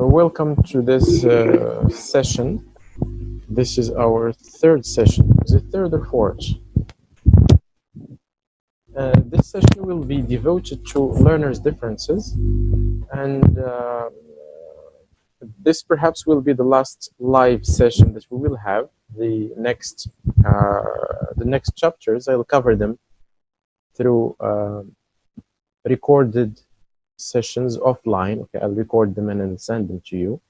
Welcome to this session. This is our third session. Is it third or fourth? This session will be devoted to learners' differences, and this perhaps will be the last live session that we will have. The next chapters, I'll cover them through recorded sessions offline. Okay, I'll record them and then send them to you.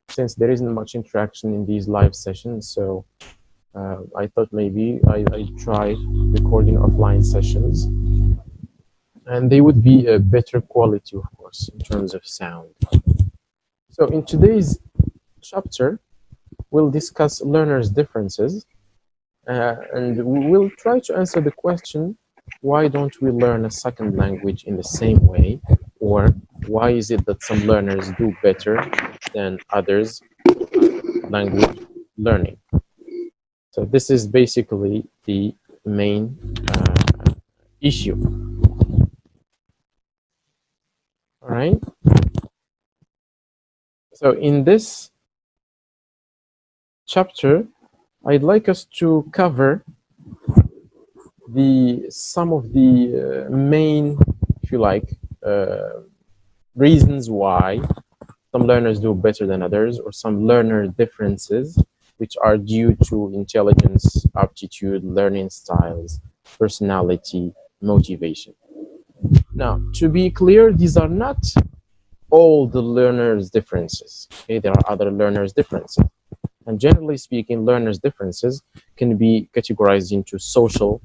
Since there isn't much interaction in these live sessions, so I thought maybe I'd try recording offline sessions, and they would be a better quality, of course, in terms of sound. So in today's chapter, we'll discuss learners' differences, and we'll try to answer the question, why don't we learn a second language in the same way? Or why is it that some learners do better than others language learning? So this is basically the main issue. All right. So in this chapter, I'd like us to cover some of the main, if you like, reasons why some learners do better than others, or some learner differences, which are due to intelligence, aptitude, learning styles, personality, motivation. Now, to be clear, these are not all the learners' differences. Okay, there are other learners' differences. And generally speaking, learners' differences can be categorized into social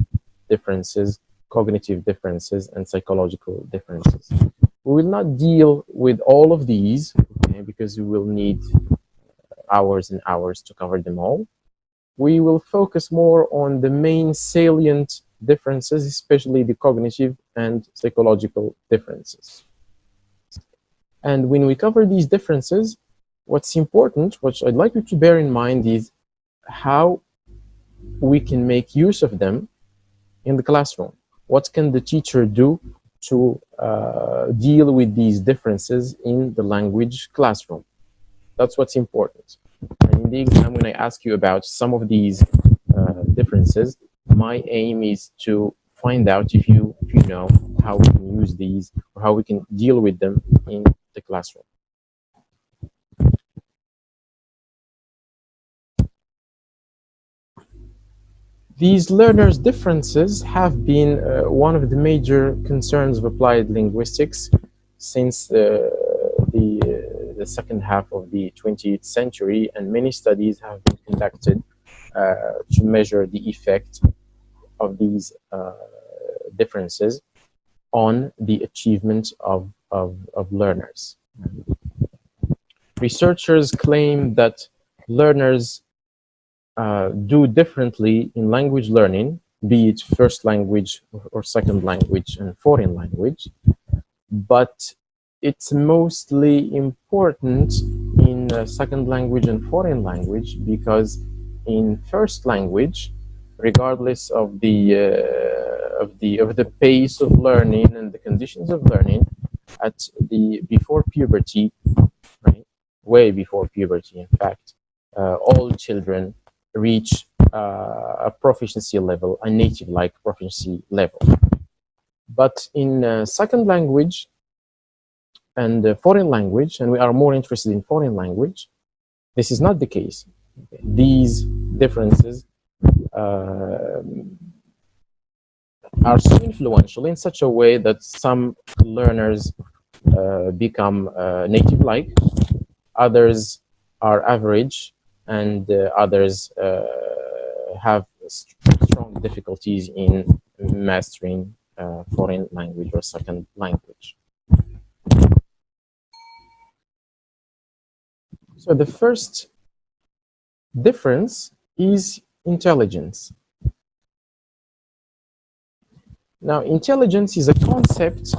differences, cognitive differences, and psychological differences. We will not deal with all of these, okay, because we will need hours and hours to cover them all. We will focus more on the main salient differences, especially the cognitive and psychological differences. And when we cover these differences, what's important, what I'd like you to bear in mind, is how we can make use of them in the classroom. What can the teacher do to deal with these differences in the language classroom? That's what's important. And in the exam, when I ask you about some of these differences, my aim is to find out if you know how we can use these, or how we can deal with them in the classroom. These learners' differences have been one of the major concerns of applied linguistics since the second half of the 20th century, and many studies have been conducted to measure the effect of these differences on the achievement of learners. Researchers claim that learners do differently in language learning, be it first language or second language and foreign language, but it's mostly important in second language and foreign language, because in first language, regardless of the pace of learning and the conditions of learning, before puberty, right, way before puberty, in fact, all children reach a proficiency level, a native-like proficiency level. But in second language and foreign language, and we are more interested in foreign language, this is not the case. These differences are so influential in such a way that some learners become native-like, others are average, and others have strong difficulties in mastering foreign language or second language. So the first difference is intelligence. Now, intelligence is a concept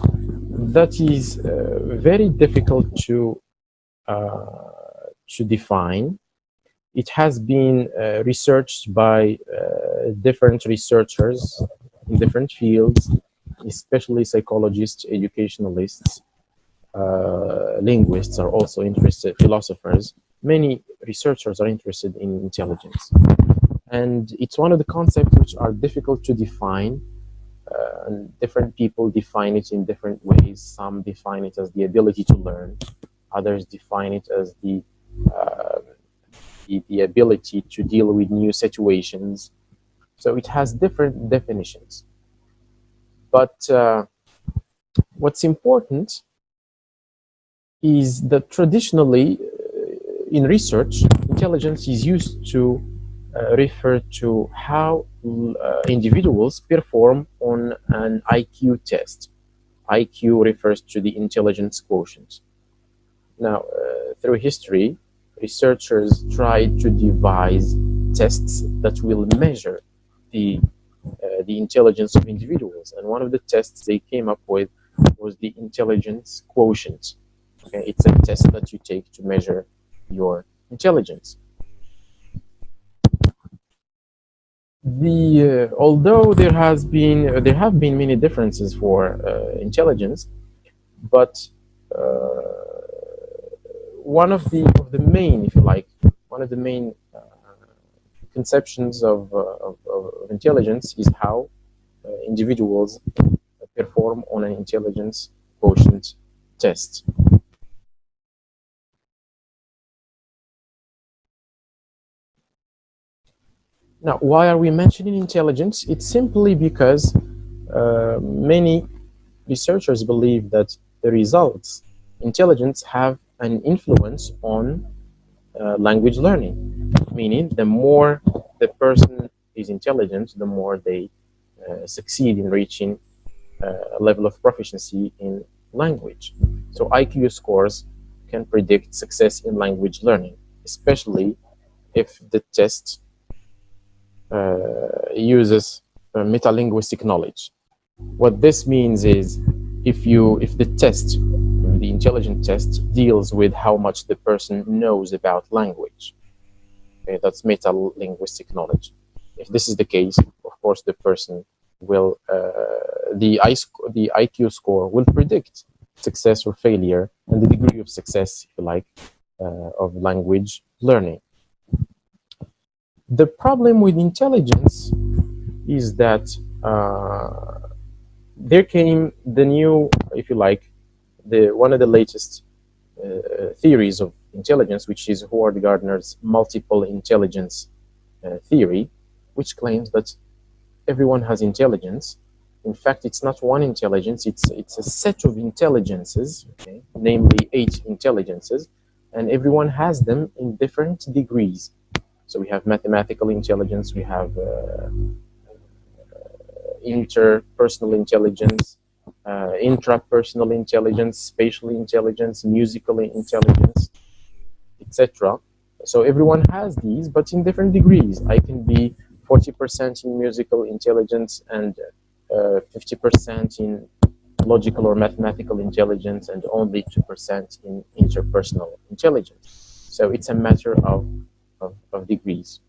that is very difficult to define. It has been researched by different researchers in different fields, especially psychologists, educationalists, linguists are also interested, philosophers, many researchers are interested in intelligence. And it's one of the concepts which are difficult to define, and different people define it in different ways. Some define it as the ability to learn, others define it as uh, the ability to deal with new situations. So it has different definitions. But what's important is that traditionally in research, intelligence is used to refer to how individuals perform on an IQ test. IQ refers to the intelligence quotient. Now, through history, researchers tried to devise tests that will measure the intelligence of individuals. And one of the tests they came up with was the intelligence quotient. Okay, it's a test that you take to measure your intelligence. Although there have been many differences for intelligence, but one of the main, if you like, one of the main conceptions of intelligence is how individuals perform on an intelligence quotient test. Now, why are we mentioning intelligence? It's simply because many researchers believe that the results, intelligence, have an influence on language learning, meaning the more the person is intelligent, the more they succeed in reaching a level of proficiency in language. So IQ scores can predict success in language learning, especially if the test uses metalinguistic knowledge. What this means is if the intelligent test deals with how much the person knows about language, okay, that's metalinguistic knowledge. If this is the case, of course, the person will the IQ score will predict success or failure and the degree of success, if you like, of language learning. The problem with intelligence is that there came the new, if you like, the one of the latest theories of intelligence, which is Howard Gardner's multiple intelligence theory, which claims that everyone has intelligence. In fact, it's not one intelligence; it's a set of intelligences, okay, namely 8 intelligences, and everyone has them in different degrees. So we have mathematical intelligence, we have interpersonal intelligence, intrapersonal intelligence, spatial intelligence, musical intelligence, etc. So everyone has these, but in different degrees. I can be 40% in musical intelligence and 50% in logical or mathematical intelligence and only 2% in interpersonal intelligence. So it's a matter of degrees.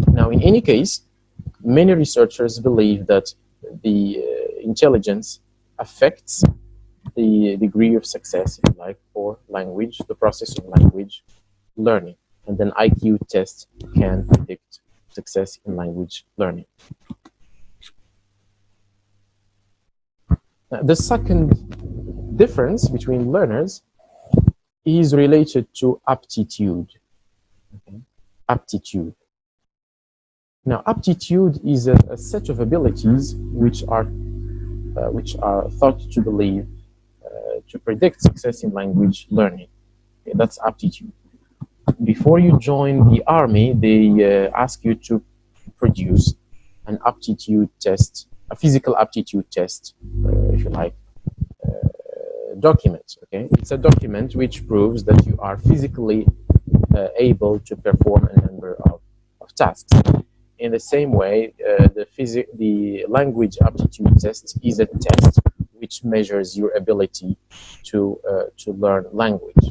Now, in any case, many researchers believe that the intelligence affects the degree of success, if you like, for language, the process of language learning. And then IQ tests can predict success in language learning. Now, the second difference between learners is related to aptitude. Okay? Aptitude. Now, aptitude is a set of abilities which are thought to believe to predict success in language learning. Okay, that's aptitude. Before you join the army, they ask you to produce an aptitude test, a physical aptitude test, if you like, document. Okay, it's a document which proves that you are physically able to perform a number of tasks. In the same way, the language aptitude test is a test which measures your ability to learn language.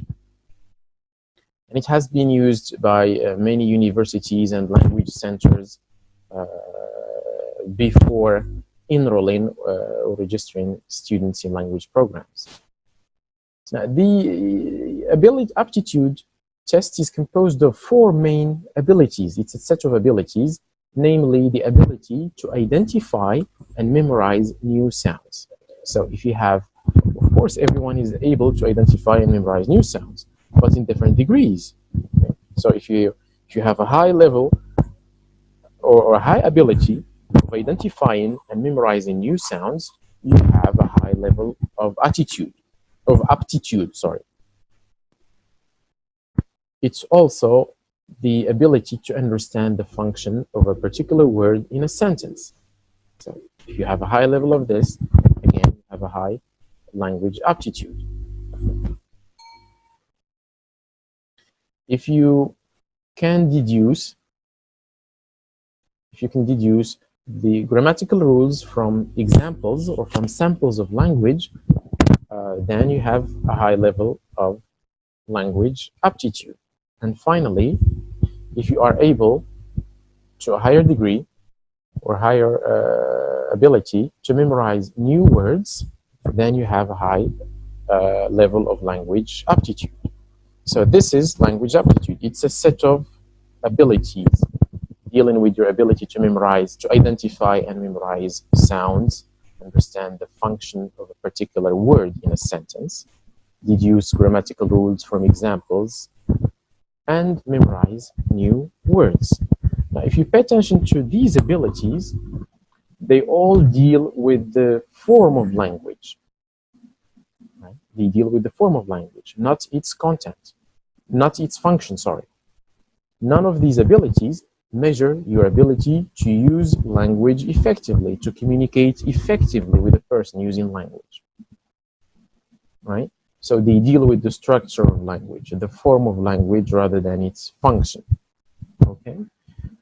And it has been used by many universities and language centers before enrolling or registering students in language programs. Now, the ability aptitude test is composed of four main abilities. It's a set of abilities, namely the ability to identify and memorize new sounds. So if you have, of course, everyone is able to identify and memorize new sounds, but in different degrees. So if you have a high level or a high ability of identifying and memorizing new sounds, you have a high level of aptitude, sorry. It's also the ability to understand the function of a particular word in a sentence. So if you have a high level of this, again, you have a high language aptitude. If you can deduce the grammatical rules from examples or from samples of language, then you have a high level of language aptitude. And finally, if you are able to a higher degree or higher ability to memorize new words, then you have a high level of language aptitude. So this is language aptitude. It's a set of abilities dealing with your ability to memorize, to identify and memorize sounds, understand the function of a particular word in a sentence, deduce grammatical rules from examples, and memorize new words. Now, if you pay attention to these abilities, they all deal with the form of language. Right? They deal with the form of language, not its content, not its function, sorry. None of these abilities measure your ability to use language effectively, to communicate effectively with a person using language, right? So they deal with the structure of language, the form of language, rather than its function, okay?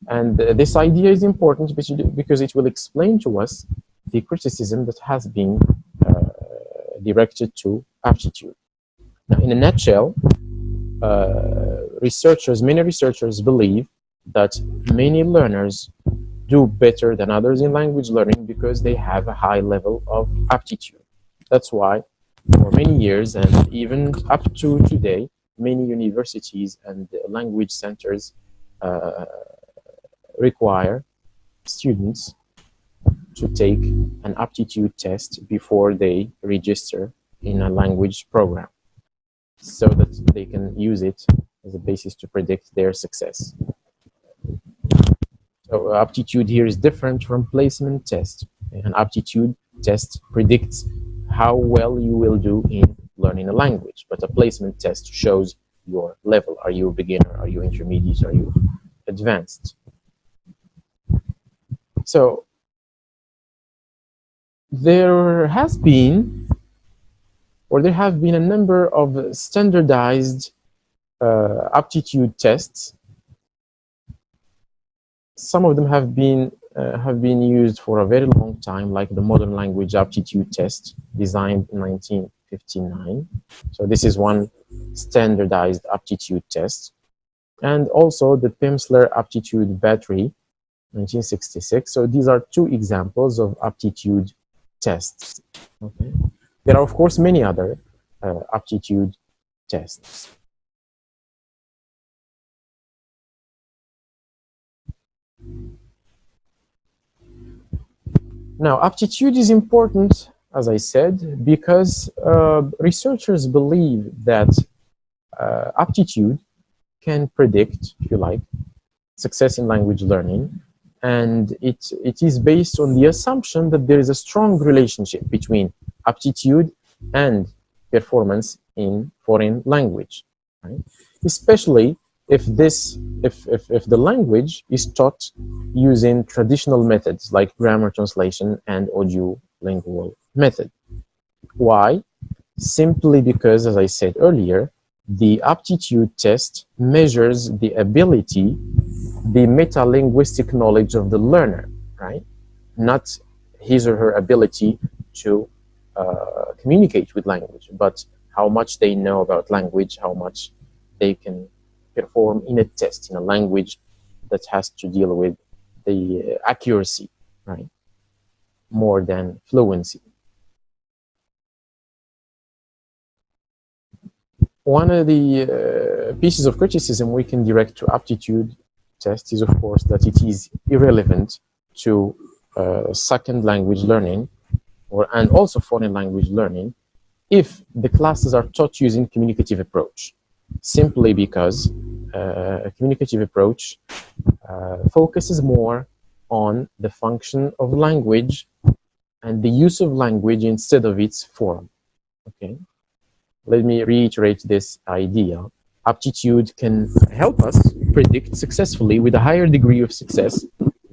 And this idea is important because it will explain to us the criticism that has been directed to aptitude. Now, in a nutshell, many researchers believe that many learners do better than others in language learning because they have a high level of aptitude. That's why for many years and even up to today, many universities and language centers require students to take an aptitude test before they register in a language program, so that they can use it as a basis to predict their success. So aptitude here is different from placement test. An aptitude test predicts how well you will do in learning a language, but a placement test shows your level. Are you a beginner? Are you intermediate? Are you advanced? So there have been a number of standardized aptitude tests. Some of them have been used for a very long time, like the Modern Language Aptitude Test, designed in 1959. So this is one standardized aptitude test. And also the Pimsleur Aptitude Battery, 1966. So these are two examples of aptitude tests. Okay. There are, of course, many other aptitude tests. Now, aptitude is important, as I said, because researchers believe that aptitude can predict, if you like, success in language learning. And it is based on the assumption that there is a strong relationship between aptitude and performance in foreign language, right? Especially if the language is taught using traditional methods like grammar translation and audiolingual method. Why? Simply because, as I said earlier, the aptitude test measures the ability, the meta-linguistic knowledge of the learner, right? Not his or her ability to communicate with language, but how much they know about language, how much they can perform in a test in a language that has to deal with the accuracy, right? More than fluency. One of the pieces of criticism we can direct to aptitude test is, of course, that it is irrelevant to second language learning and also foreign language learning if the classes are taught using communicative approach, simply because a communicative approach focuses more on the function of language and the use of language instead of its form. Okay, let me reiterate this idea. Aptitude can help us predict successfully, with a higher degree of success,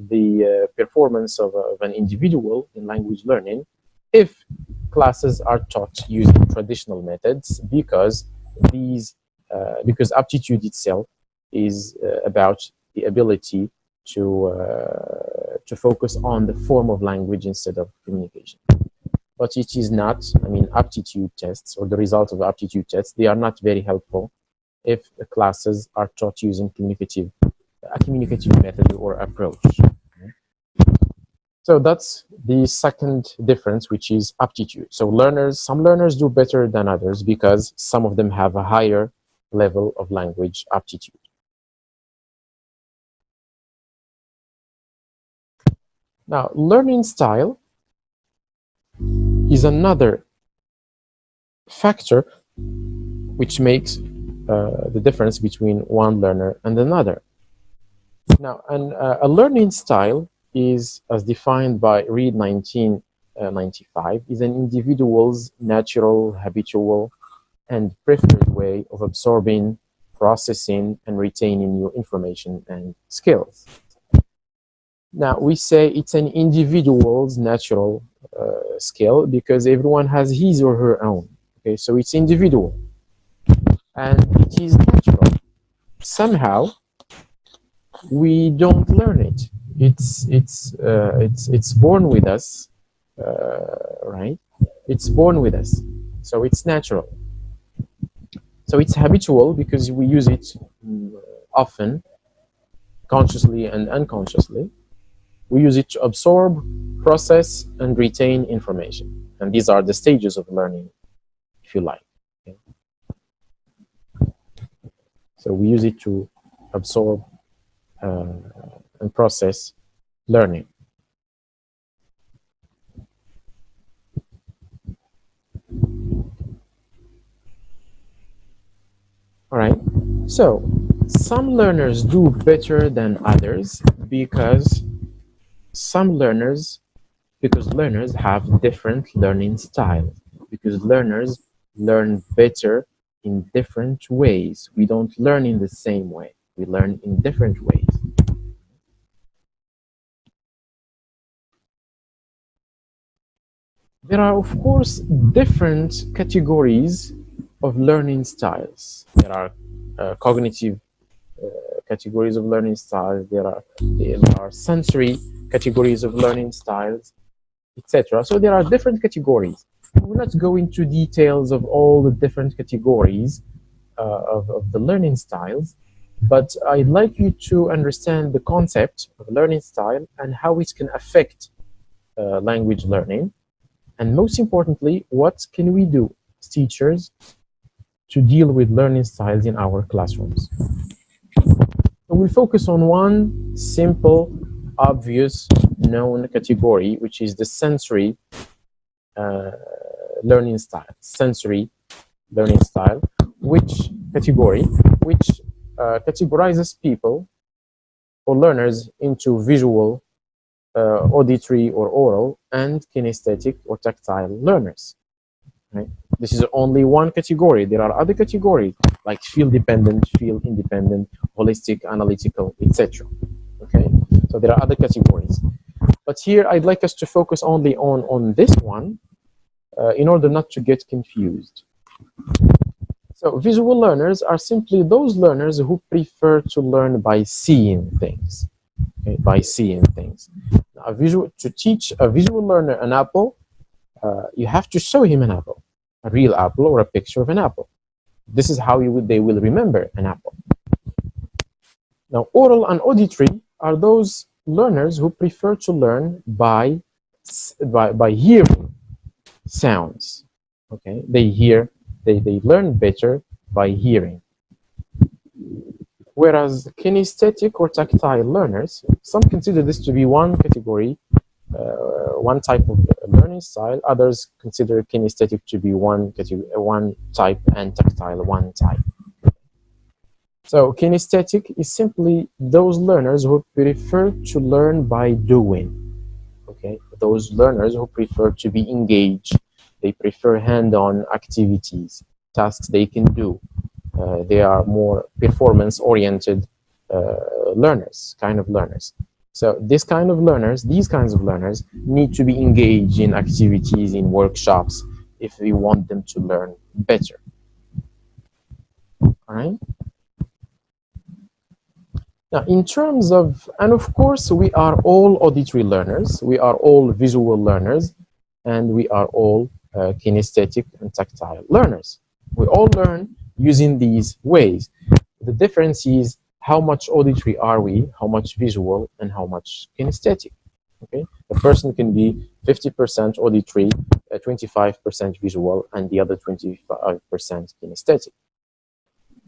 the performance of an individual in language learning if classes are taught using traditional methods, because aptitude itself is about the ability to focus on the form of language instead of communication. But it is not, I mean, aptitude tests or the results of aptitude tests, they are not very helpful if the classes are taught using a communicative method or approach. So that's the second difference, which is aptitude. So some learners do better than others because some of them have a higher level of language aptitude. Now, learning style is another factor which makes the difference between one learner and another. Now, a learning style is, as defined by Reed 1995, is an individual's natural, habitual, and preferred way of absorbing, processing, and retaining new information and skills. Now, we say it's an individual's natural skill because everyone has his or her own. Okay, so it's individual and it is natural. Somehow, we don't learn it. It's born with us, right? It's born with us, so it's natural. So it's habitual because we use it often, consciously and unconsciously. We use it to absorb, process, and retain information. And these are the stages of learning, if you like. Okay? So we use it to absorb and process learning. All right. So some learners do better than others because learners have different learning styles, because learners learn better in different ways. We don't learn in the same way. We learn in different ways. There are, of course, different categories of learning styles. There are cognitive categories of learning styles. There are sensory categories of learning styles, etc. So there are different categories. We're not go into details of all the different categories of the learning styles, but I'd like you to understand the concept of learning style and how it can affect language learning. And most importantly, what can we do as teachers to deal with learning styles in our classrooms? So we'll focus on one simple, obvious, known category, which is the sensory learning style. Sensory learning style, which categorizes people or learners into visual, auditory or oral, and kinesthetic or tactile learners. Right? This is only one category. There are other categories like field dependent, field independent, holistic, analytical, etc. Okay, so there are other categories, but here I'd like us to focus only on this one in order not to get confused. So visual learners are simply those learners who prefer to learn by seeing things. Okay, by seeing things. To teach a visual learner an apple, you have to show him an apple, a real apple or a picture of an apple. This is how they will remember an apple. Now, oral and auditory are those learners who prefer to learn by hearing sounds. Okay, they learn better by hearing. Whereas kinesthetic or tactile learners, some consider this to be one category, one type of learning style. Others consider kinesthetic to be one category, one type, and tactile one type. So kinesthetic is simply those learners who prefer to learn by doing. Okay, those learners who prefer to be engaged, they prefer hand-on activities, tasks they can do. They are more performance-oriented learners, kind of learners. So these kinds of learners need to be engaged in activities, in workshops, if we want them to learn better. All right. Now, in terms of, and of course, we are all auditory learners, we are all visual learners, and we are all kinesthetic and tactile learners. We all learn using these ways. The difference is how much auditory are we, how much visual, and how much kinesthetic. Okay, a person can be 50% auditory, 25% visual, and the other 25% kinesthetic,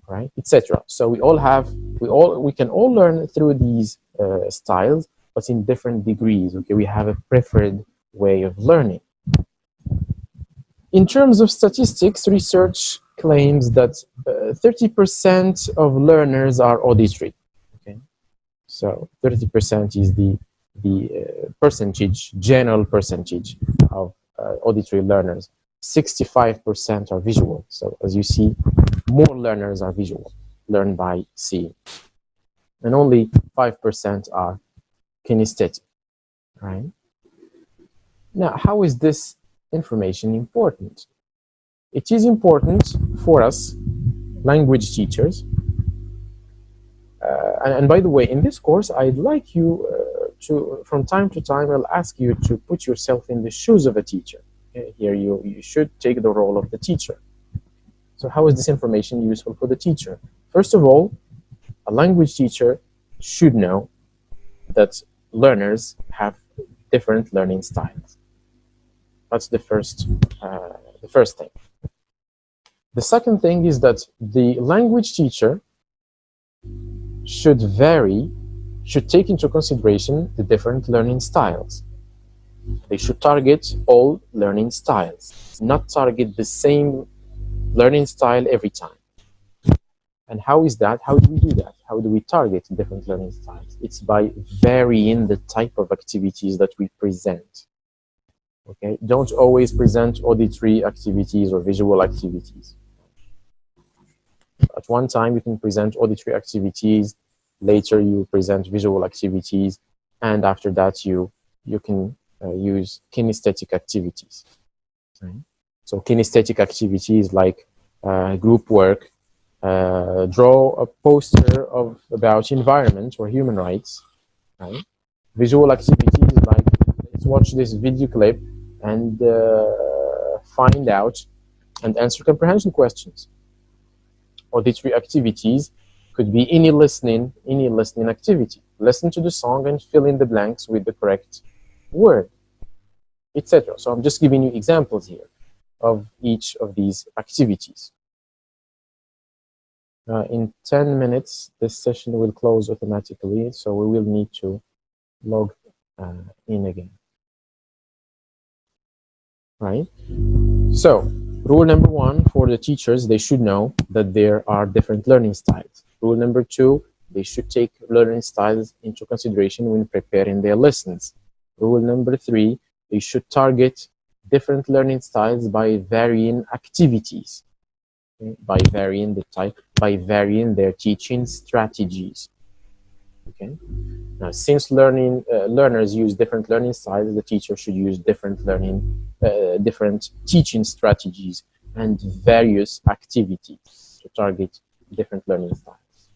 right, etc. So we can all learn through these styles, but in different degrees. Okay, we have a preferred way of learning. In terms of statistics, research claims that 30% of learners are auditory. Okay, so 30% is the percentage, general percentage of auditory learners. 65% are visual. So as you see, more learners are visual, learn by seeing, and only 5% are kinesthetic. Right? Now, how is this information important? It is important for us, language teachers. And by the way, in this course, I'd like you to, from time to time, I'll ask you to put yourself in the shoes of a teacher. Okay? Here, you should take the role of the teacher. So how is this information useful for the teacher? First of all, a language teacher should know that learners have different learning styles. That's the first thing. The second thing is that the language teacher should take into consideration the different learning styles. They should target all learning styles, not target the same learning style every time. And how is that? How do we do that? How do we target different learning styles? It's by varying the type of activities that we present. Okay, don't always present auditory activities or visual activities. At one time, you can present auditory activities, later you present visual activities, and after that, you can use kinesthetic activities. Right? So kinesthetic activities like group work, draw a poster about environment or human rights. Right? Visual activities like, let's watch this video clip and find out and answer comprehension questions. Auditory activities could be any listening activity. Listen to the song and fill in the blanks with the correct word, etc. So I'm just giving you examples here of each of these activities. In 10 minutes, this session will close automatically, so we will need to log in again. Right? So, rule number 1 for the teachers, they should know that there are different learning styles. Rule number 2, they should take learning styles into consideration when preparing their lessons. Rule number 3, they should target different learning styles by varying activities, okay? By varying the type, by varying their teaching strategies. Okay. Now, since learners use different learning styles, the teacher should use different teaching strategies and various activities to target different learning styles.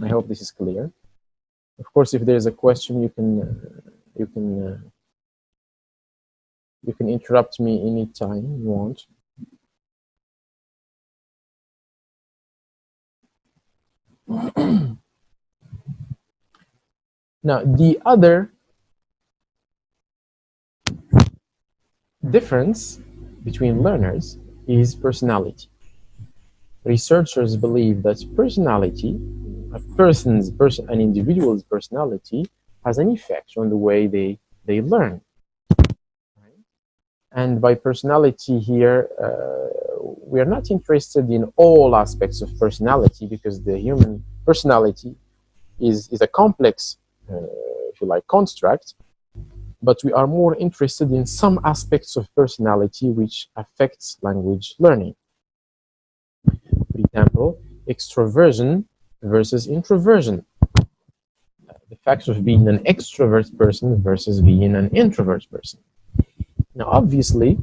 I hope this is clear. Of course, if there's a question, you can interrupt me anytime you want. Now, the other difference between learners is personality. Researchers believe that personality, an individual's personality, has an effect on the way they learn. Right? And by personality here, we are not interested in all aspects of personality because the human personality is a complex, if you like, construct. But we are more interested in some aspects of personality which affects language learning. For example, extroversion versus introversion. The fact of being an extrovert person versus being an introvert person. Now, obviously,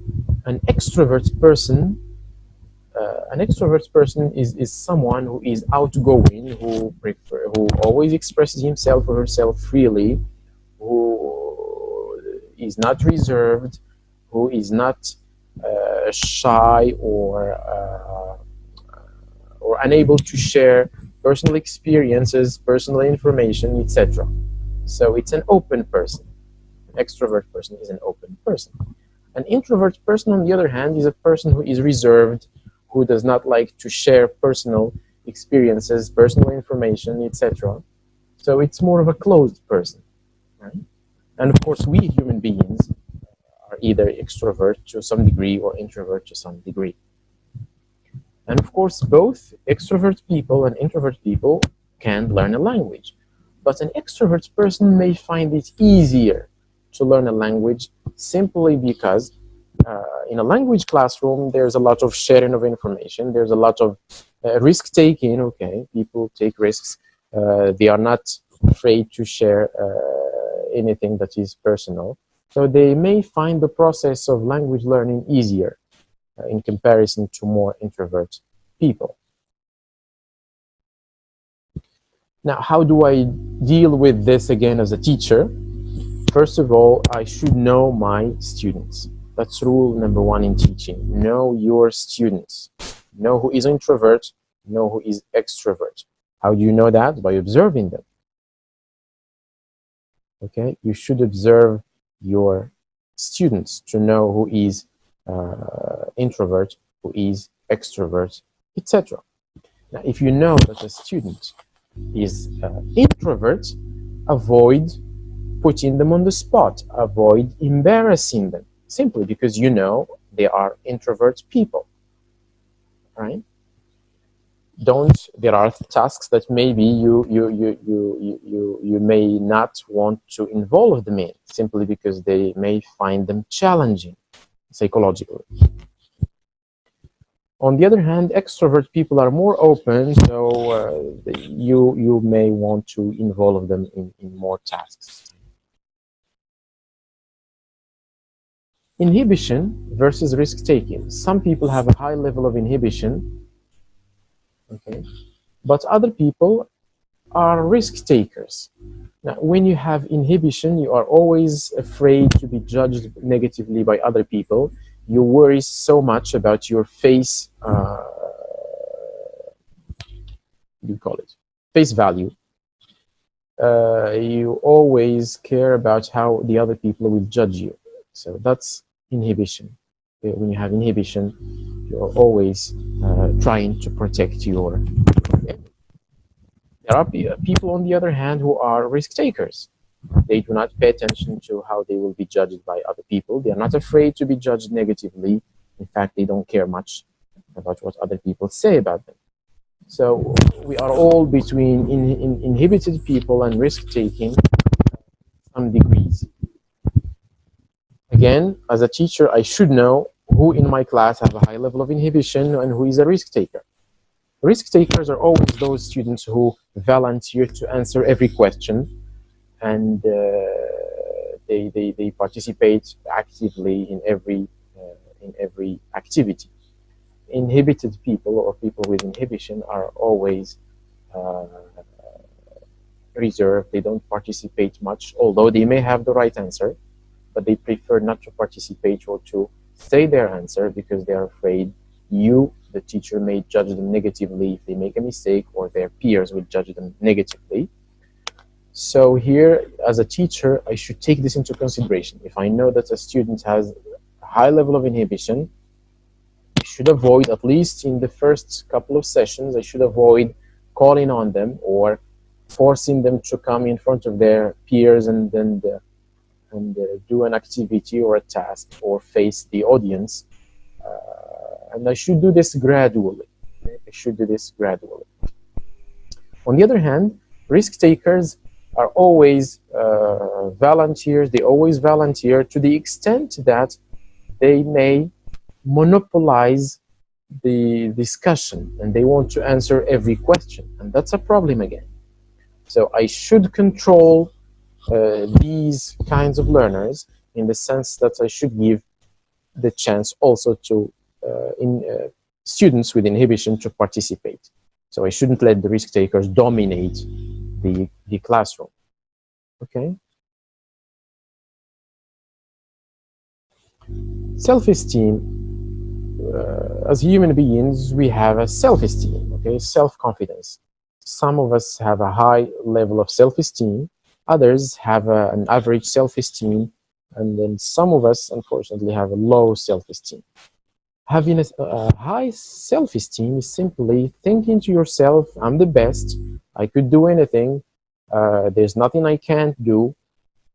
an extrovert person, is someone who is outgoing, who always expresses himself or herself freely, who is not reserved, who is not shy or unable to share personal experiences, personal information, etc. So it's an open person. An extrovert person is an open person. An introvert person, on the other hand, is a person who is reserved, who does not like to share personal experiences, personal information, etc. So it's more of a closed person, right? And of course, we human beings are either extrovert to some degree or introvert to some degree. And of course, both extrovert people and introvert people can learn a language. But an extrovert person may find it easier to learn a language simply because in a language classroom, there's a lot of sharing of information. There's a lot of risk taking. Okay, people take risks. They are not afraid to share anything that is personal. So they may find the process of language learning easier in comparison to more introvert people. Now, how do I deal with this again as a teacher? First of all, I should know my students. That's rule number one in teaching. Know your students. Know who is introvert, know who is extrovert. How do you know that? By observing them. Okay, you should observe your students to know who is introvert, who is extrovert, etc. Now, if you know that a student is introvert, avoid putting them on the spot, avoid embarrassing them, simply because you know they are introvert people, right? There are tasks that maybe you may not want to involve them in, simply because they may find them challenging psychologically. On the other hand, extrovert people are more open, so you may want to involve them in more tasks. Inhibition versus risk-taking. Some people have a high level of inhibition, okay, but other people are risk-takers. Now, when you have inhibition, you are always afraid to be judged negatively by other people. You worry so much about your face, you call it, face value. You always care about how the other people will judge you. So that's inhibition. When you have inhibition, you're always trying to protect your image. There are people, on the other hand, who are risk takers. They do not pay attention to how they will be judged by other people. They are not afraid to be judged negatively. In fact, they don't care much about what other people say about them. So we are all between inhibited people and risk-taking some degrees. Again, as a teacher, I should know who in my class have a high level of inhibition and who is a risk-taker. Risk takers are always those students who volunteer to answer every question, and they participate actively in every activity. Inhibited people or people with inhibition are always reserved. They don't participate much, although they may have the right answer, but they prefer not to participate or to say their answer because they are afraid the teacher, may judge them negatively if they make a mistake, or their peers will judge them negatively. So here, as a teacher, I should take this into consideration. If I know that a student has a high level of inhibition, I should avoid, at least in the first couple of sessions, I should avoid calling on them or forcing them to come in front of their peers and do an activity or a task or face the audience. And I should do this gradually. Okay? I should do this gradually. On the other hand, risk takers are always volunteers. They always volunteer to the extent that they may monopolize the discussion and they want to answer every question. And that's a problem again. So I should control these kinds of learners in the sense that I should give the chance also to students with inhibition to participate. So I shouldn't let the risk takers dominate the classroom. Okay. Self-esteem. As human beings, we have a self-esteem, okay, self-confidence. Some of us have a high level of self-esteem, others have an average self-esteem, and then some of us, unfortunately, have a low self-esteem. Having a high self-esteem is simply thinking to yourself, I'm the best, I could do anything, there's nothing I can't do,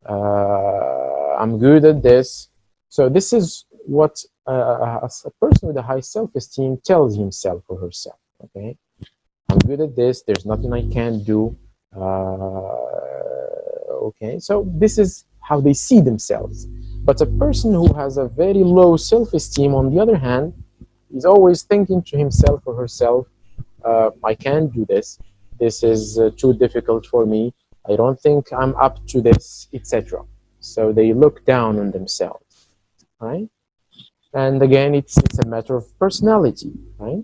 I'm good at this. So this is what a person with a high self-esteem tells himself or herself, okay? I'm good at this, there's nothing I can't do, okay? So this is how they see themselves. But a person who has a very low self-esteem, on the other hand, is always thinking to himself or herself, I can't do this, this is too difficult for me, I don't think I'm up to this, etc. So they look down on themselves, right? And again, it's a matter of personality, right?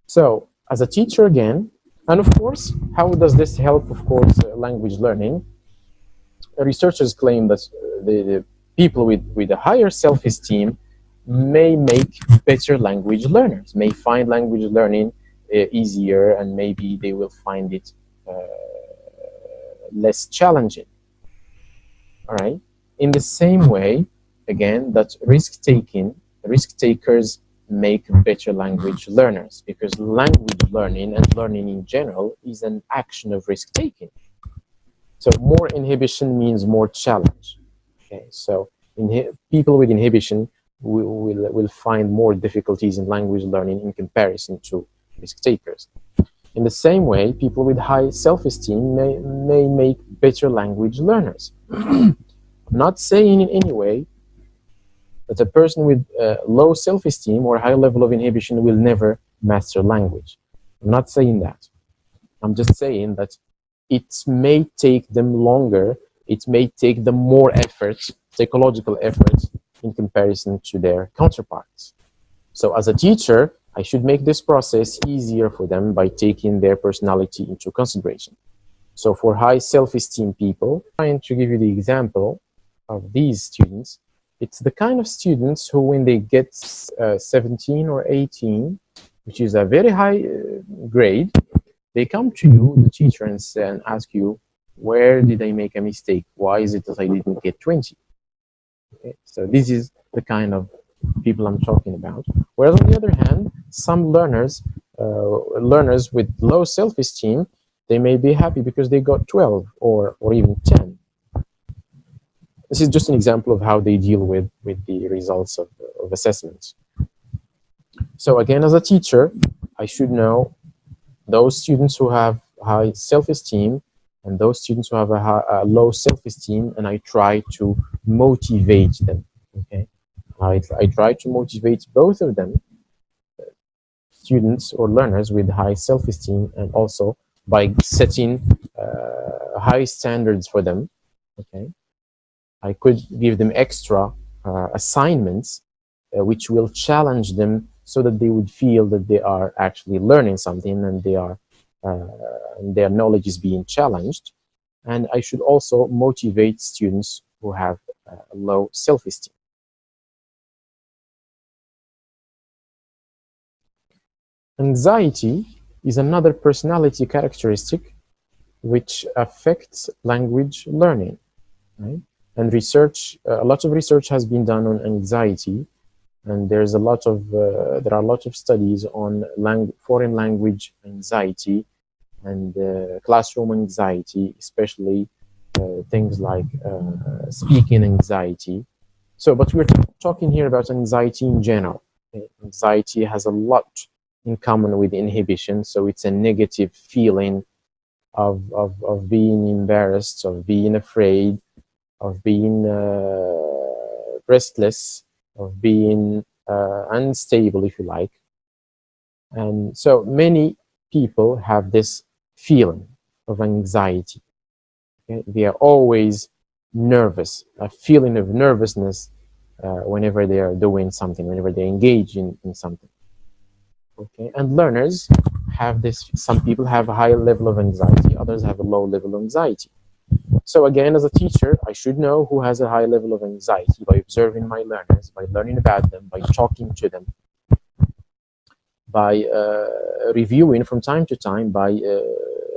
So as a teacher again, and of course, how does this help, of course, language learning? Researchers claim that the people with a higher self-esteem may make better language learners, may find language learning easier, and maybe they will find it less challenging. All right. In the same way, again, that risk takers make better language learners, because language learning and learning in general is an action of risk taking. So more inhibition means more challenge. Okay, so people with inhibition will find more difficulties in language learning in comparison to risk takers. In the same way, people with high self-esteem may make better language learners. I'm not saying in any way that a person with low self-esteem or high level of inhibition will never master language. I'm not saying that. I'm just saying that it may take them longer, it may take them more effort, psychological effort, in comparison to their counterparts. So as a teacher, I should make this process easier for them by taking their personality into consideration. So for high self-esteem people, I'm trying to give you the example of these students. It's the kind of students who, when they get 17 or 18, which is a very high grade, they come to you, the teacher, and ask you, where did I make a mistake? Why is it that I didn't get 20? Okay, so this is the kind of people I'm talking about. Whereas on the other hand, some learners with low self-esteem, they may be happy because they got 12 or even 10. This is just an example of how they deal with the results of assessments. So again, as a teacher, I should know those students who have high self-esteem and those students who have a low self-esteem, and I try to motivate them. Okay, I try to motivate both of them, students or learners with high self-esteem, and also by setting high standards for them. Okay, I could give them extra assignments which will challenge them so that they would feel that they are actually learning something and they are their knowledge is being challenged. And I should also motivate students who have low self-esteem. Anxiety is another personality characteristic which affects language learning, right? And research, a lot of research has been done on anxiety, And there are a lot of studies on foreign language anxiety and classroom anxiety, especially things like speaking anxiety. So, but we're talking here about anxiety in general. Anxiety has a lot in common with inhibition, so it's a negative feeling of being embarrassed, of being afraid, of being restless, of being unstable, if you like. And so many people have this feeling of anxiety. Okay? They are always nervous, a feeling of nervousness whenever they are doing something, whenever they engage in something. Okay, and learners have this. Some people have a high level of anxiety, others have a low level of anxiety. So again, as a teacher, I should know who has a high level of anxiety by observing my learners, by learning about them, by talking to them, by reviewing from time to time, by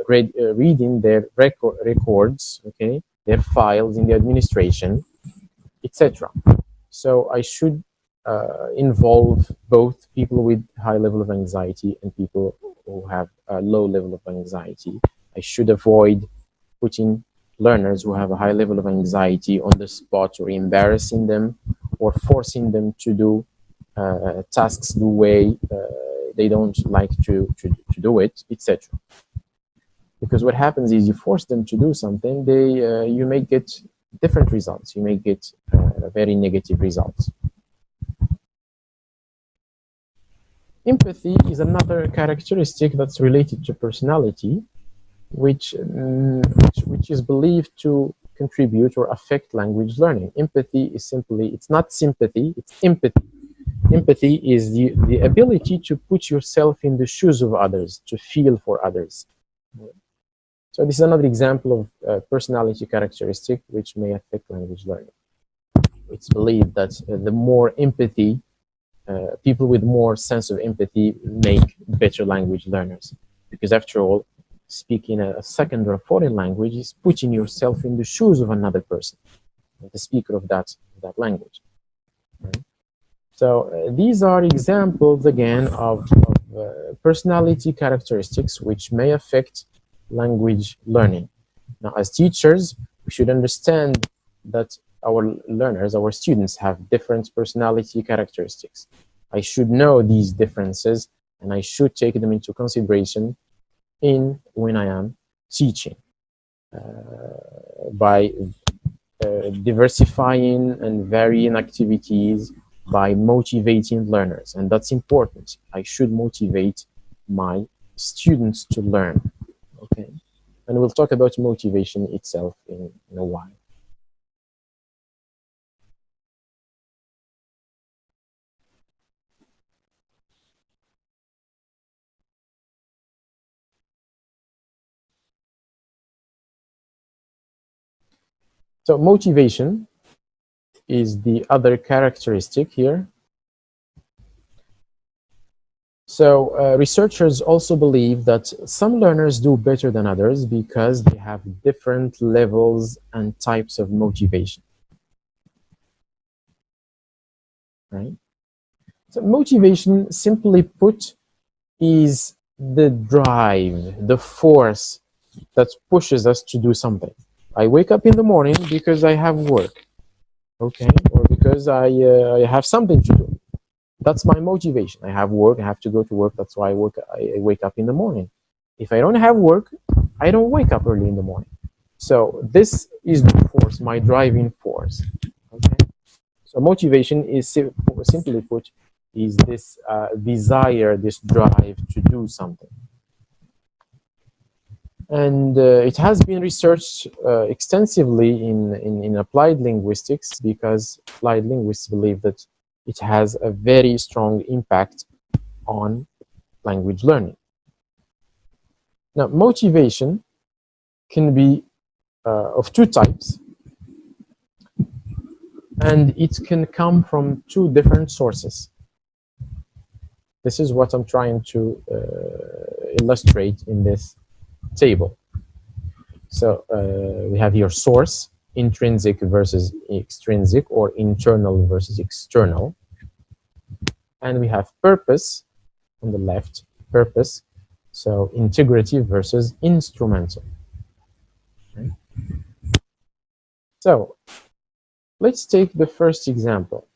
reading their records, okay, their files in the administration, etc. So I should involve both people with high level of anxiety and people who have a low level of anxiety. I should avoid putting learners who have a high level of anxiety on the spot or embarrassing them or forcing them to do tasks the way they don't like to do it, etc. Because what happens is you force them to do something, you may get different results. You may get very negative results. Empathy is another characteristic that's related to personality, which is believed to contribute or affect language learning. Empathy is simply, it's not sympathy, it's empathy. Empathy is the ability to put yourself in the shoes of others, to feel for others. So this is another example of personality characteristic which may affect language learning. It's believed that the more empathy, people with more sense of empathy make better language learners. Because after all, speaking a second or a foreign language is putting yourself in the shoes of another person, the speaker of that language. Right? So these are examples again of personality characteristics which may affect language learning. Now, as teachers, we should understand that our learners, our students, have different personality characteristics. I should know these differences and I should take them into consideration when I am teaching by diversifying and varying activities, by motivating learners. And that's important. I should motivate my students to learn. Okay. And we'll talk about motivation itself in a while. So motivation is the other characteristic here. So researchers also believe that some learners do better than others because they have different levels and types of motivation. Right? So motivation, simply put, is the drive, the force that pushes us to do something. I wake up in the morning because I have work, okay, or because I have something to do. That's my motivation. I have work. I have to go to work. That's why I wake up in the morning. If I don't have work, I don't wake up early in the morning. So this is the force, my driving force. Okay. So motivation is simply put is this desire, this drive to do something. And it has been researched extensively in applied linguistics, because applied linguists believe that it has a very strong impact on language learning. Now, motivation can be of two types, and it can come from two different sources. This is what I'm trying to illustrate in this table. So we have here source, intrinsic versus extrinsic, or internal versus external. And we have purpose on the left, purpose. So integrative versus instrumental. Okay. So let's take the first example.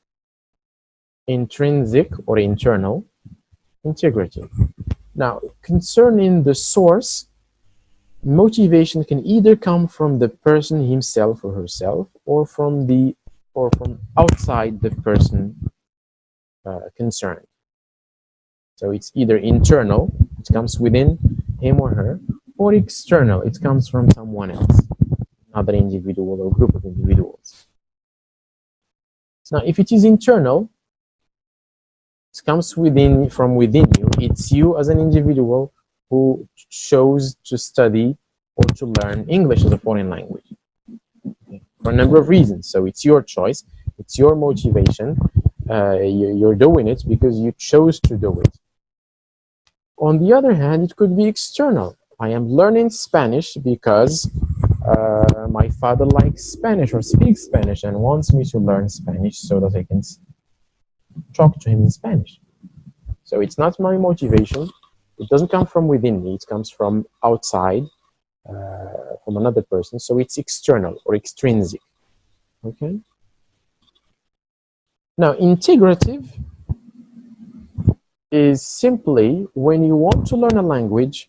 Intrinsic or internal, integrative. Now, concerning the source, motivation can either come from the person himself or herself, or from outside the person concerned. So it's either internal, it comes within him or her, or external, it comes from someone else, another individual or group of individuals. Now, if it is internal, it comes from within you. It's you as an individual who chose to study or to learn English as a foreign language for a number of reasons. So it's your choice, it's your motivation. You're doing it because you chose to do it. On the other hand, it could be external. I am learning Spanish because my father likes Spanish or speaks Spanish and wants me to learn Spanish so that I can talk to him in Spanish. So it's not my motivation. It doesn't come from within me. It comes from outside, from another person. So it's external or extrinsic. Okay. Now, integrative is simply when you want to learn a language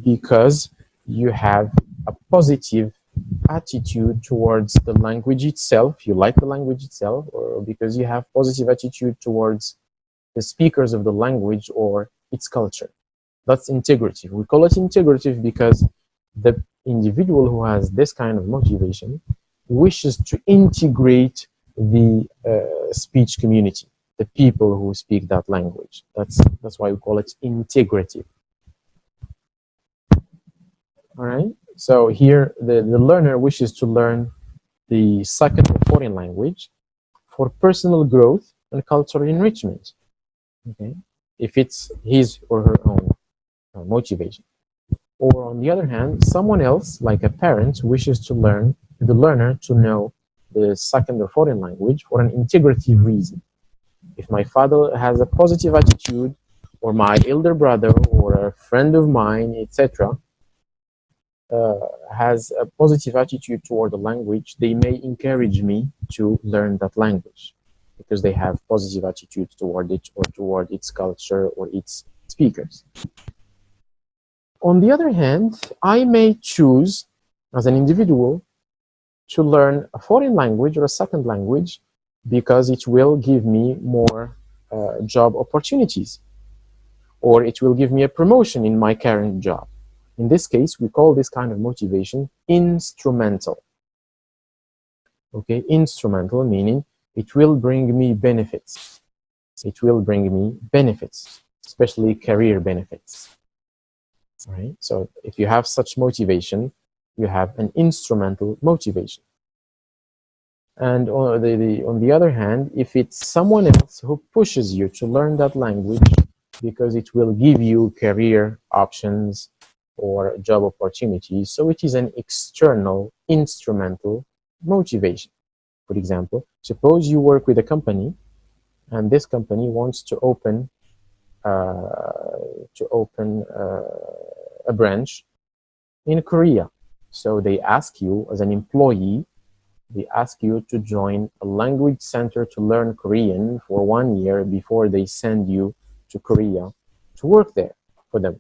because you have a positive attitude towards the language itself, you like the language itself, or because you have positive attitude towards the speakers of the language or its culture. That's integrative. We call it integrative because the individual who has this kind of motivation wishes to integrate the speech community, the people who speak that language. That's why we call it integrative. All right. So here, the learner wishes to learn the second or foreign language for personal growth and cultural enrichment. Okay, if it's his or her own motivation. Or on the other hand, someone else, like a parent, wishes to learn the learner to know the second or foreign language for an integrative reason. If my father has a positive attitude, or my elder brother, or a friend of mine, etc., has a positive attitude toward the language, they may encourage me to learn that language because they have positive attitude toward it or toward its culture or its speakers. On the other hand, I may choose as an individual to learn a foreign language or a second language because it will give me more job opportunities, or it will give me a promotion in my current job. In this case, we call this kind of motivation instrumental. Okay, instrumental meaning it will bring me benefits. It will bring me benefits, especially career benefits. Right? So if you have such motivation, you have an instrumental motivation. And on the other hand, if it's someone else who pushes you to learn that language because it will give you career options or job opportunities, so it is an external instrumental motivation. For example, suppose you work with a company and this company wants to open a branch in Korea. So they ask you as an employee, they ask you to join a language center to learn Korean for 1 year before they send you to Korea to work there for them.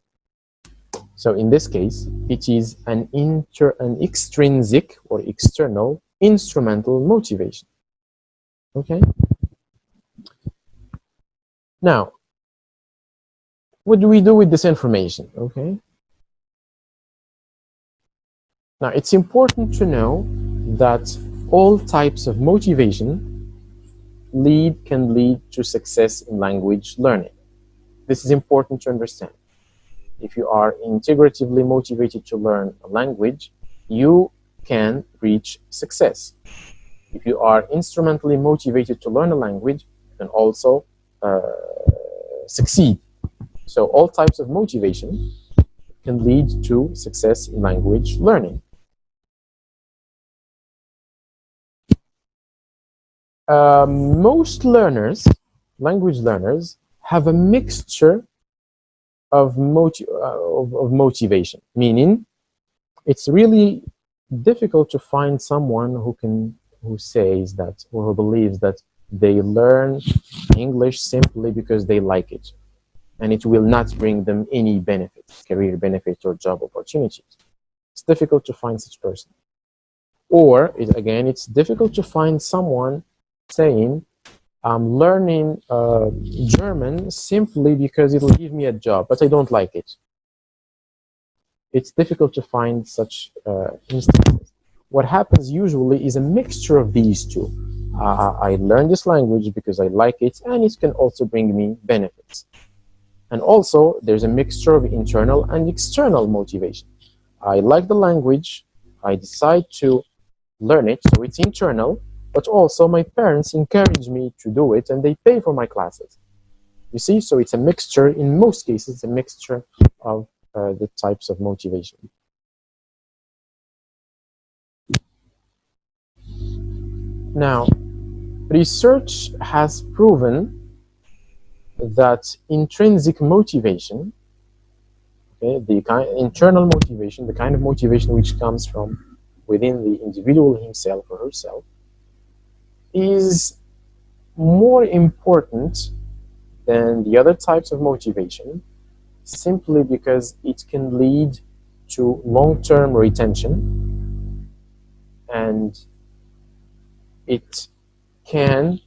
So in this case, it is an extrinsic or external instrumental motivation. Okay? Now, what do we do with this information? Okay? Now, it's important to know that all types of motivation can lead to success in language learning. This is important to understand. If you are integratively motivated to learn a language, you can reach success. If you are instrumentally motivated to learn a language, you can also succeed. So all types of motivation can lead to success in language learning. Most learners, language learners, have a mixture of motivation, meaning it's really difficult to find someone who says that or who believes that they learn English simply because they like it and it will not bring them any benefits, career benefits or job opportunities. It's difficult to find such person. Or again, it's difficult to find someone saying I'm learning German simply because it'll give me a job, but I don't like it. It's difficult to find such instances. What happens usually is a mixture of these two. I learn this language because I like it, and it can also bring me benefits. And also, there's a mixture of internal and external motivation. I like the language, I decide to learn it, so it's internal, but also my parents encourage me to do it, and they pay for my classes. You see, so it's a mixture, in most cases, it's a mixture of the types of motivation. Now, research has proven that intrinsic motivation, okay, internal motivation, the kind of motivation which comes from within the individual himself or herself, is more important than the other types of motivation, simply because it can lead to long-term retention, and it can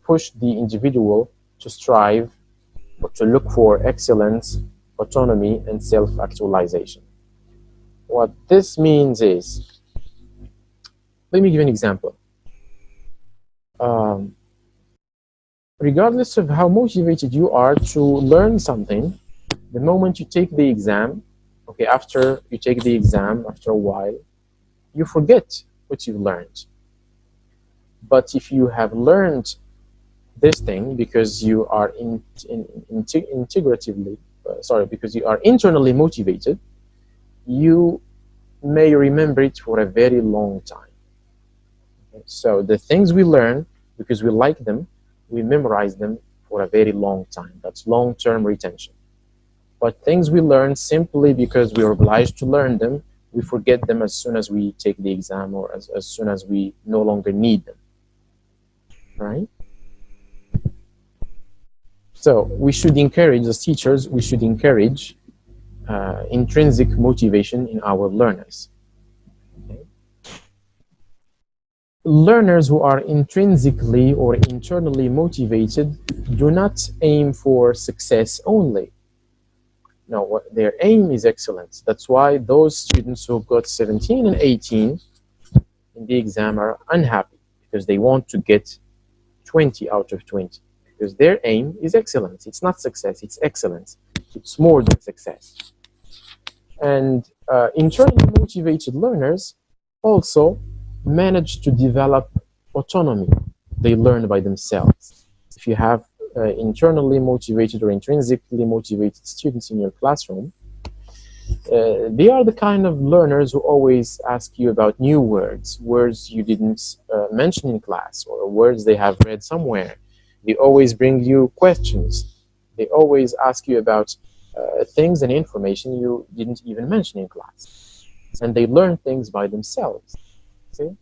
push the individual to strive or to look for excellence, autonomy, and self-actualization. What this means is, let me give an example. Um, Regardless of how motivated you are to learn something, the moment you take the exam, okay, after you take the exam, after a while, you forget what you've learned. But if you have learned this thing because you are because you are internally motivated, you may remember it for a very long time. Okay? So the things we learn because we like them, we memorize them for a very long time. That's long-term retention. But things we learn simply because we're obliged to learn them, we forget them as soon as we take the exam or as soon as we no longer need them, right? So we should encourage, as teachers, we should encourage intrinsic motivation in our learners. Okay? Learners who are intrinsically or internally motivated do not aim for success only. No, their aim is excellence. That's why those students who got 17 and 18 in the exam are unhappy, because they want to get 20 out of 20, because their aim is excellence. It's not success, it's excellence. It's more than success. And internally motivated learners also manage to develop autonomy. They learn by themselves. If you have internally motivated or intrinsically motivated students in your classroom, they are the kind of learners who always ask you about new words you didn't mention in class, or words they have read somewhere. They always bring you questions. They always ask you about things and information you didn't even mention in class. And they learn things by themselves. Okay?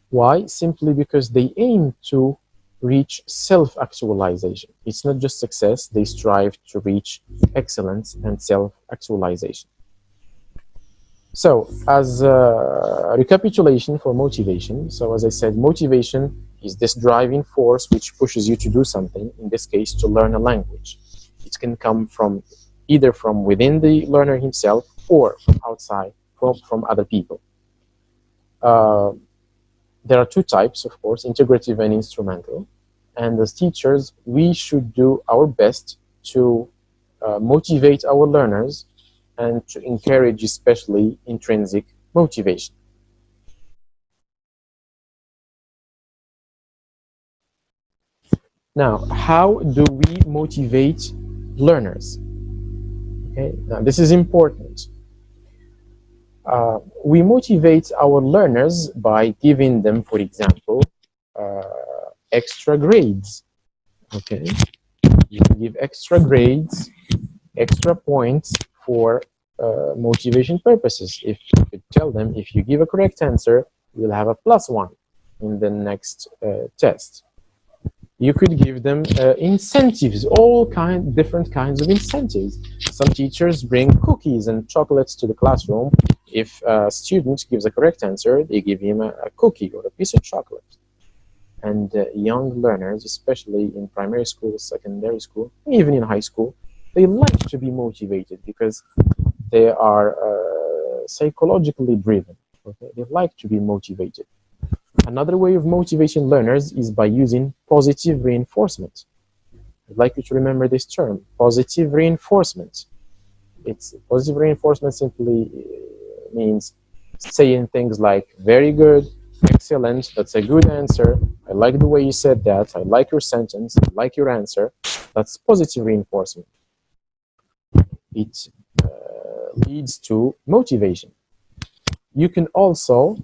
Why? Simply because they aim to reach self-actualization. It's not just success, they strive to reach excellence and self-actualization. So, as a recapitulation for motivation, so as I said, motivation is this driving force which pushes you to do something, in this case, to learn a language. It can come from either from within the learner himself or from outside, from other people. There are two types, of course, integrative and instrumental. And as teachers, we should do our best to motivate our learners and to encourage especially intrinsic motivation. Now, how do we motivate learners? Okay, now this is important. We motivate our learners by giving them, for example, extra grades. Okay, you can give extra grades, extra points for motivation purposes. If you could tell them, if you give a correct answer, you'll have a +1 in the next test. You could give them incentives, different kinds of incentives. Some teachers bring cookies and chocolates to the classroom. If a student gives a correct answer, they give him a cookie or a piece of chocolate. And young learners, especially in primary school, secondary school, even in high school, they like to be motivated because they are psychologically driven. Okay? They like to be motivated. Another way of motivating learners is by using positive reinforcement. I'd like you to remember this term, positive reinforcement. It's positive reinforcement simply means saying things like very good, excellent, that's a good answer, I like the way you said that, I like your sentence, I like your answer. That's positive reinforcement. It leads to motivation. You can also,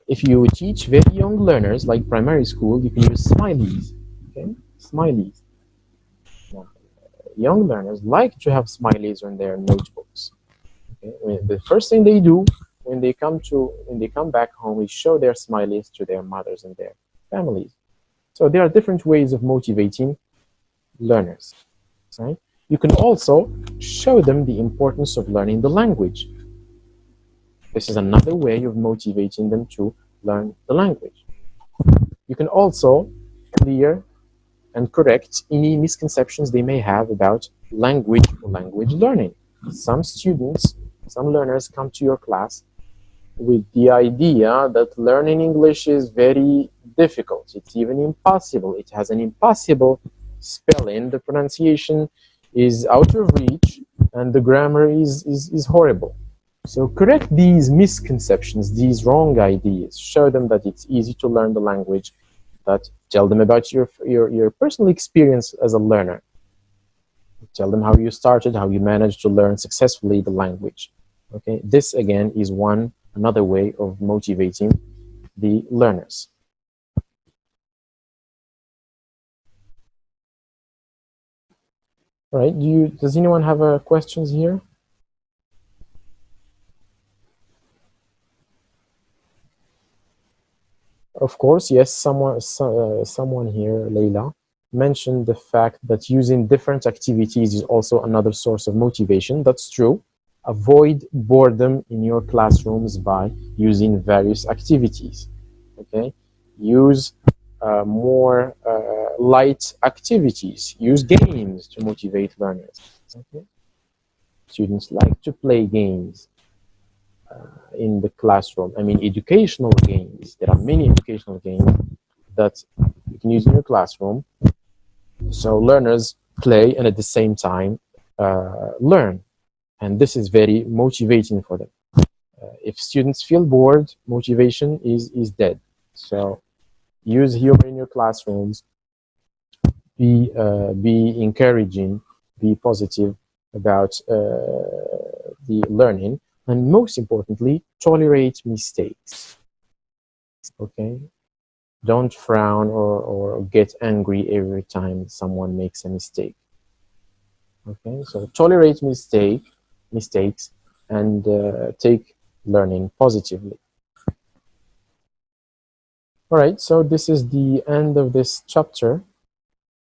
if you teach very young learners, like primary school, you can use smileys. Okay, smileys. Now, young learners like to have smileys on their notebooks. Okay? The first thing they do when they come back home is show their smileys to their mothers and their families. So there are different ways of motivating learners. Right? You can also show them the importance of learning the language. This is another way of motivating them to learn the language. You can also clear and correct any misconceptions they may have about language or language learning. Some students, some learners come to your class with the idea that learning English is very difficult. It's even impossible. It has an impossible spelling. The pronunciation is out of reach and the grammar is horrible. So correct these misconceptions, these wrong ideas. Show them that it's easy to learn the language. That tell them about your personal experience as a learner. Tell them how you started, how you managed to learn successfully the language. Okay, this again is another way of motivating the learners. All right, does anyone have questions here? Of course, yes, someone here, Leila, mentioned the fact that using different activities is also another source of motivation. That's true. Avoid boredom in your classrooms by using various activities. Okay, use more light activities. Use games to motivate learners. Okay, students like to play games in the classroom. I mean, educational games. There are many educational games that you can use in your classroom. So learners play and at the same time learn. And this is very motivating for them. If students feel bored, motivation is dead. So use humor in your classrooms. Be encouraging. Be positive about the learning. And most importantly, tolerate mistakes. Okay? Don't frown or get angry every time someone makes a mistake. Okay, so tolerate mistakes and take learning positively. All right, so this is the end of this chapter.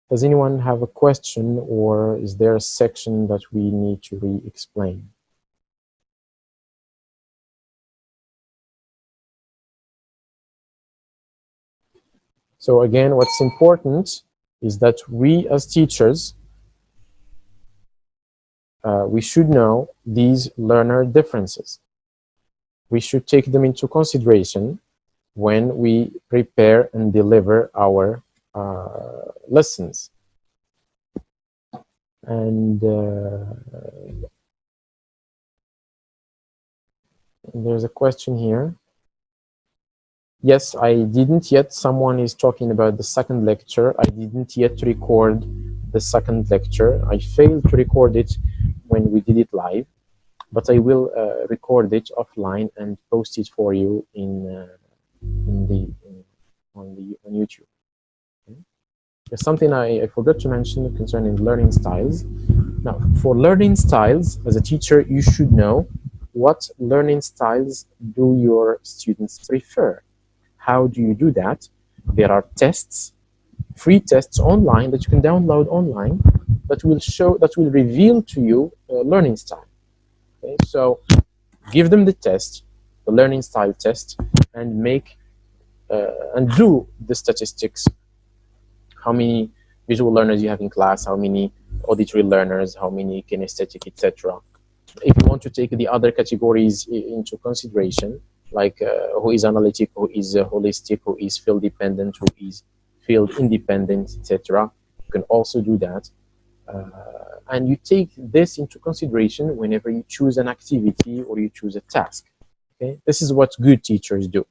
Does anyone have a question, or is there a section that we need to re-explain? So again, what's important is that we as teachers, we should know these learner differences. We should take them into consideration when we prepare and deliver our lessons. And there's a question here. Yes, I didn't yet. Someone is talking about the second lecture. I didn't yet record the second lecture. I failed to record it when we did it live, but I will record it offline and post it for you on YouTube. Okay? There's something I forgot to mention concerning learning styles. Now, for learning styles, as a teacher, you should know what learning styles do your students prefer. How do you do that? There are tests, free tests online that you can download online that will reveal to you a learning style. Okay, so give them the test, the learning style test, and do the statistics. How many visual learners you have in class, how many auditory learners, how many kinesthetic, etc. If you want to take the other categories into consideration, like who is analytic, who is holistic, who is field dependent, who is field independent, etc., you can also do that. And you take this into consideration whenever you choose an activity or you choose a task. Okay, this is what good teachers do.